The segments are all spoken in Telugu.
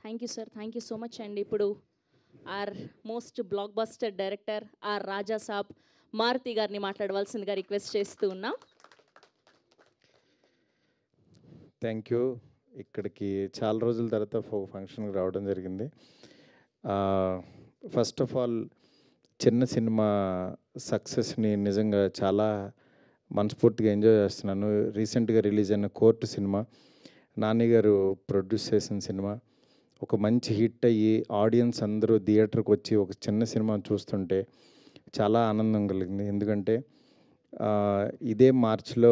Thank you sir, thank you so much అండి. ఇప్పుడు our most blockbuster director our Raja Saab Maruthi గారిని మాట్లాడవలసిందిగా రిక్వెస్ట్ చేస్తూ ఉన్నాం. Thank you. ఇక్కడికి చాలా రోజుల తర్వాత ఫంక్షన్కి రావడం జరిగింది. ఫస్ట్ ఆఫ్ ఆల్ చిన్న సినిమా సక్సెస్ని నిజంగా చాలా మనస్ఫూర్తిగా ఎంజాయ్ చేస్తున్నాను. రీసెంట్గా రిలీజ్ అయిన కోర్టు సినిమా నాని గారు ప్రొడ్యూస్ చేసిన సినిమా ఒక మంచి హిట్ అయ్యి ఆడియన్స్ అందరూ థియేటర్కి వచ్చి ఒక చిన్న సినిమా చూస్తుంటే చాలా ఆనందం కలిగింది. ఎందుకంటే ఇదే మార్చ్లో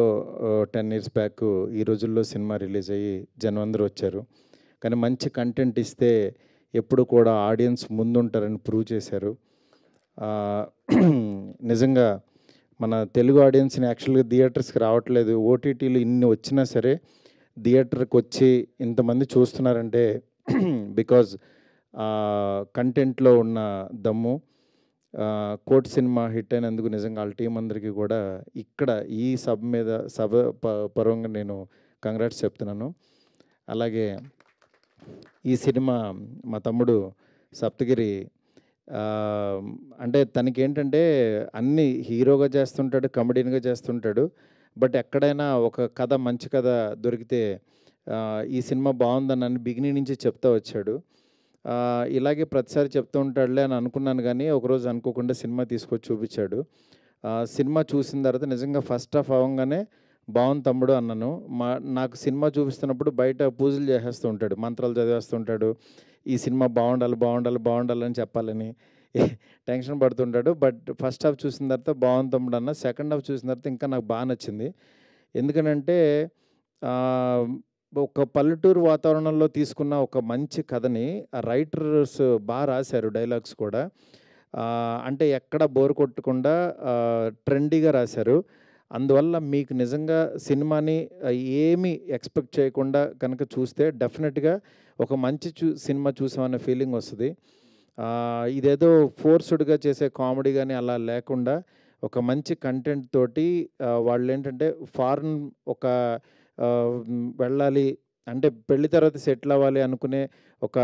10 years బ్యాక్ ఈ రోజుల్లో సినిమా రిలీజ్ అయ్యి జనం అందరూ వచ్చారు. కానీ మంచి కంటెంట్ ఇస్తే ఎప్పుడు కూడా ఆడియన్స్ ముందుంటారని ప్రూవ్ చేశారు. నిజంగా మన తెలుగు ఆడియన్స్ని యాక్చువల్గా థియేటర్స్కి రావట్లేదు. ఓటీటీలు ఇన్ని వచ్చినా సరే థియేటర్కి వచ్చి ఇంతమంది చూస్తున్నారంటే బికాజ్ కంటెంట్లో ఉన్న దమ్ము. కోర్ట్ సినిమా హిట్ అయినందుకు నిజంగా వాళ్ళ టీం అందరికీ కూడా ఇక్కడ ఈ సభ పరంగా నేను కంగ్రాట్స్ చెప్తున్నాను. అలాగే ఈ సినిమా మా తమ్ముడు సప్తగిరి అంటే తనకేంటంటే అన్నీ హీరోగా చేస్తుంటాడు, కమెడియన్గా చేస్తుంటాడు. బట్ ఎక్కడైనా ఒక కథ మంచి కథ దొరికితే ఈ సినిమా బాగుందని బిగినింగ్ నుంచి చెప్తా వచ్చాడు. ఇలాగే ప్రతిసారి చెప్తూ ఉంటాడులే అని అనుకున్నాను, కానీ ఒకరోజు అనుకోకుండా సినిమా తీసుకొచ్చి చూపించాడు. సినిమా చూసిన తర్వాత నిజంగా ఫస్ట్ హాఫ్ అవ్వగానే బాగుంది తమ్ముడు అన్నాను. నాకు సినిమా చూపిస్తున్నప్పుడు బయట పూజలు చేసేస్తూ ఉంటాడు, మంత్రాలు చదివేస్తుంటాడు, ఈ సినిమా బాగుండాలని చెప్పాలని టెన్షన్ పడుతుంటాడు. బట్ ఫస్ట్ హాఫ్ చూసిన తర్వాత బాగుంది తమ్ముడు అన్న. సెకండ్ హాఫ్ చూసిన తర్వాత ఇంకా నాకు బాగా నచ్చింది. ఎందుకనంటే ఒక పల్లెటూరు వాతావరణంలో తీసుకున్న ఒక మంచి కథని రైటర్స్ బాగా రాశారు, డైలాగ్స్ కూడా. అంటే ఎక్కడ బోర్ కొట్టకుండా ట్రెండీగా రాశారు. అందువల్ల మీకు నిజంగా సినిమాని ఏమీ ఎక్స్పెక్ట్ చేయకుండా కనుక చూస్తే డెఫినెట్గా ఒక మంచి సినిమా చూసామనే ఫీలింగ్ వస్తుంది. ఇదేదో ఫోర్స్డ్గా చేసే కామెడీ కానీ అలా లేకుండా ఒక మంచి కంటెంట్ తోటి వాళ్ళు ఏంటంటే ఫారెన్ ఒక వెళ్ళాలి అంటే పెళ్లి తర్వాత సెటిల్ అవ్వాలి అనుకునే ఒక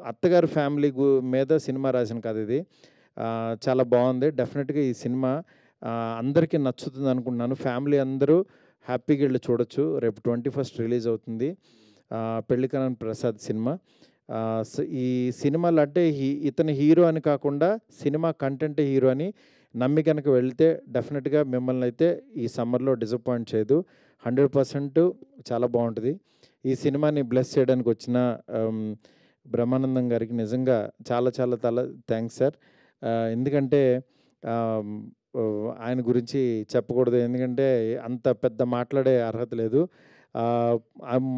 అత్తగారు ఫ్యామిలీ మీద సినిమా రాసిన కథ ఇది. చాలా బాగుంది. డెఫినెట్గా ఈ సినిమా అందరికీ నచ్చుతుంది అనుకుంటున్నాను. ఫ్యామిలీ అందరూ హ్యాపీగా వెళ్ళి చూడొచ్చు. రేపు 21st రిలీజ్ అవుతుంది పెళ్లికరణ్ ప్రసాద్ సినిమా. ఈ సినిమాలు అంటే ఇతని హీరో అని కాకుండా సినిమా కంటెంట్ హీరో అని నమ్మి కనుక వెళ్తే డెఫినెట్గా మిమ్మల్ని అయితే ఈ సమ్మర్లో డిసప్పాయింట్ చేయదు. 100% చాలా బాగుంటుంది. ఈ సినిమాని బ్లెస్ చేయడానికి వచ్చిన బ్రహ్మానందం గారికి నిజంగా చాలా థ్యాంక్స్ సార్. ఎందుకంటే ఆయన గురించి చెప్పకూడదు, ఎందుకంటే అంత పెద్ద మాట్లాడే అర్హత లేదు.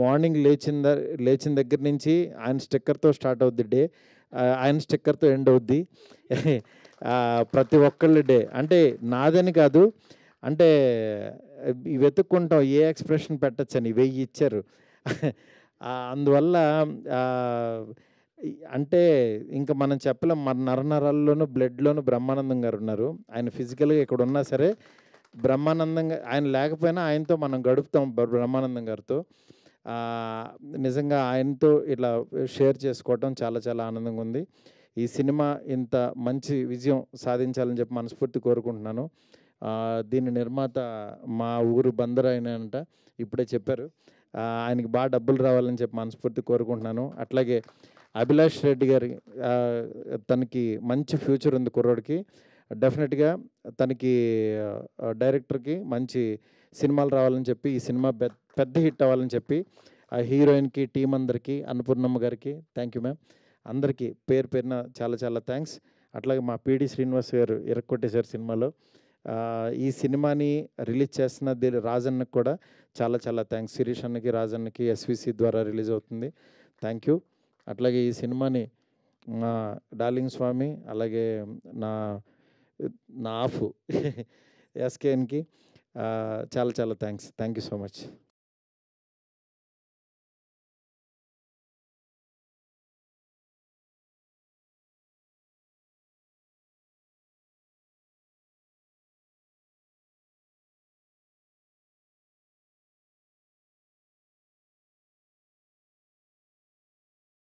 మార్నింగ్ లేచిన దగ్గర నుంచి ఆయన స్టిక్కర్తో స్టార్ట్ అవుద్ది డే, ఆయన స్టిక్కర్తో ఎండ్ అవుద్ది ప్రతి ఒక్కళ్ళ డే. అంటే నాదని కాదు, అంటే వెతుక్కుంటాం ఏ ఎక్స్ప్రెషన్ పెట్టచ్చని 1000 ఇచ్చారు. అందువల్ల అంటే ఇంకా మనం చెప్పలేం. మన నరనరాల్లోనూ బ్లడ్లోనూ బ్రహ్మానందం గారు ఉన్నారు. ఆయన ఫిజికల్గా ఇక్కడ ఉన్నా సరే బ్రహ్మానందంగా ఆయన లేకపోయినా ఆయనతో మనం గడుపుతాం బ్రహ్మానందం గారితో. నిజంగా ఆయనతో ఇట్లా షేర్ చేసుకోవటం చాలా ఆనందంగా ఉంది. ఈ సినిమా ఇంత మంచి విజయం సాధించాలని చెప్పి మనస్ఫూర్తి కోరుకుంటున్నాను. దీని నిర్మాత మా ఊరు బందర్ అయినంట, ఇప్పుడే చెప్పారు. ఆయనకి బాగా డబ్బులు రావాలని చెప్పి మనస్ఫూర్తి కోరుకుంటున్నాను. అట్లాగే అభిలాష్ రెడ్డి గారి తనకి మంచి ఫ్యూచర్ ఉంది కుర్రోడికి. డెఫినెట్గా తనకి డైరెక్టర్కి మంచి సినిమాలు రావాలని చెప్పి ఈ సినిమా పెద్ద హిట్ అవ్వాలని చెప్పి ఆ హీరోయిన్కి టీం అందరికీ, అన్నపూర్ణమ్మ గారికి థ్యాంక్ యూ మ్యామ్, అందరికీ పేరున చాలా థ్యాంక్స్. అట్లాగే మా పిడి శ్రీనివాస్ గారు ఇరక్కొట్టేశారు సినిమాలో. ఈ సినిమాని రిలీజ్ చేస్తున్న రాజన్నకు కూడా చాలా థ్యాంక్స్. శిరీష్ అన్నకి, రాజన్నకి ఎస్విసి ద్వారా రిలీజ్ అవుతుంది. Thank you. అట్లాగే ఈ సినిమాని మా డార్లింగ్ స్వామి, అలాగే నా ఆఫ్ ఎస్కేఎన్కి చాలా thanks. Thank you so much.